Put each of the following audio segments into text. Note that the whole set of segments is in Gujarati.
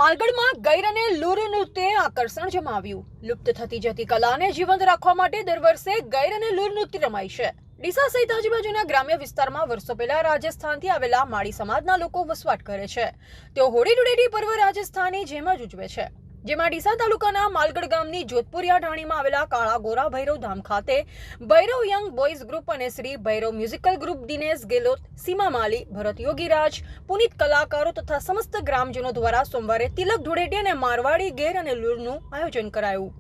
માલગઢમાં ગૈર અને લૂર નૃત્યે આકર્ષણ જમાવ્યું। લુપ્ત થતી જતી કલાને જીવંત રાખવા માટે દર વર્ષે ગૈર અને લૂર નૃત્ય રમાય છે। ડીસા સહિત આજુબાજુના ગ્રામ્ય વિસ્તારમાં વર્ષો પહેલા રાજસ્થાનથી આવેલા માળી સમાજના લોકો વસવાટ કરે છે। તેઓ હોળી ધૂળેટી પર્વ રાજસ્થાની જેમ જ ઉજવે છે, જેમાં ડીસા તાલુકાના માલગઢ ગામની જોધપુરિયા ઢાણીમાં આવેલા કાળા ગોરા ભૈરવ ધામ ખાતે ભૈરવ યંગ બોયઝ ગ્રુપ અને શ્રી ભૈરવ મ્યુઝિકલ ગ્રુપ, દિનેશ ગેલોત, સીમા માલી, ભરત યોગીરાજ, પુનિત કલાકારો તથા સમસ્ત ગ્રામજનો દ્વારા સોમવારે તિલક ધૂળેટી અને મારવાડી ગેર અને લૂરનું આયોજન કરાયું,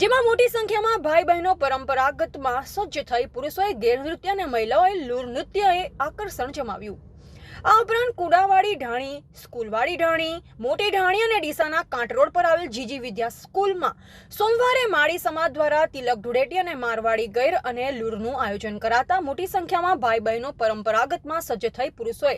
જેમાં મોટી સંખ્યામાં ભાઈ બહેનો પરંપરાગતમાં સજ્જ થઈ પુરુષોએ ગેર નૃત્ય અને મહિલાઓએ લૂર નૃત્યએ આકર્ષણ જમાવ્યું। આ ઉપરાંત કુડાવાડી ઢાણી, સ્કૂલવાડી ઢાણી, મોટી ઢાણી અને ડીસાના કાંટ રોડ પર આવેલ જીજી વિદ્યા સ્કૂલમાં સોમવારે માળી સમાજ દ્વારા તિલક ધૂળેટી અને મારવાડી ગૈર અને લૂરનું આયોજન કરાતા મોટી સંખ્યામાં ભાઈ બહેનો પરંપરાગતમાં સજ્જ થઈ પુરુષોએ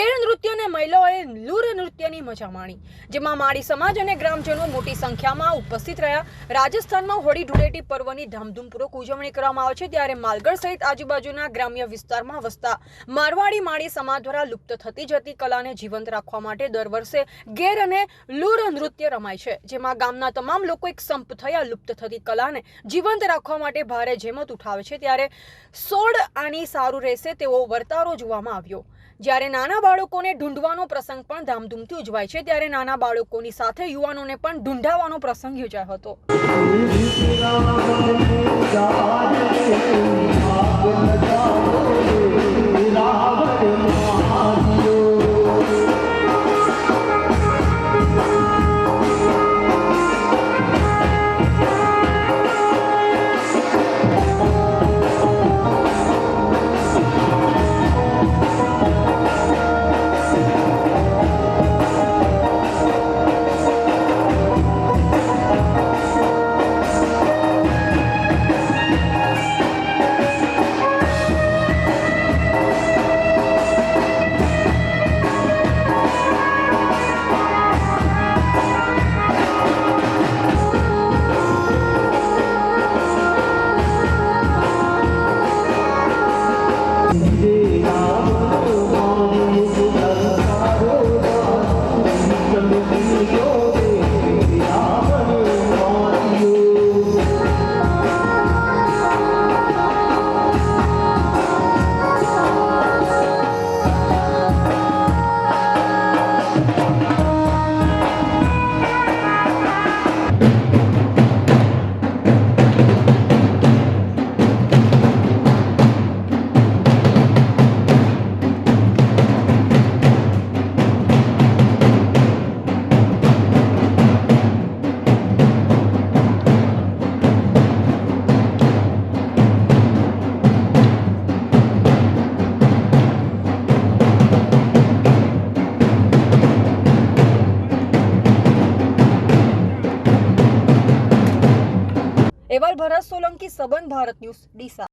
ગેર નૃત્ય અને મહિલાઓએ લૂર નૃત્યની મજા માણી, જેમાં માળી સમાજ અને ગ્રામજનો મોટી સંખ્યામાં ઉપસ્થિત રહ્યા। રાજસ્થાનમાં હોળી ધૂળેટી પર્વની ધામધૂમપૂર્વક ઉજવણી કરવામાં આવે છે, ત્યારે માલગઢ સહિત આજુબાજુના ગ્રામ્ય વિસ્તારમાં વસતા મારવાડી માળી સમાજ દ્વારા લુપ્ત થતી જતી કલાને જીવંત રાખવા માટે દર વર્ષે ગેર અને લૂર નૃત્ય રમાય છે, જેમાં ગામના તમામ લોકો એક સંપ થયા લુપ્ત થતી કલાને જીવંત રાખવા માટે ભારે જહેમત ઉઠાવે છે। ત્યારે સોળ આની સારું રહેશે તેવો વર્તારો જોવામાં આવ્યો। જ્યારે નાના બાળકોને ઢૂંઢવાનો પ્રસંગ પણ ધામધૂમથી ઉજવાય છે, ત્યારે નાના બાળકોની સાથે યુવાનોને પણ ઢૂંઢાવાનો પ્રસંગ યોજાયો હતો। એવાલ ભરત સોલંકી, સંબંધ ભારત ન્યૂઝ, ડીસા।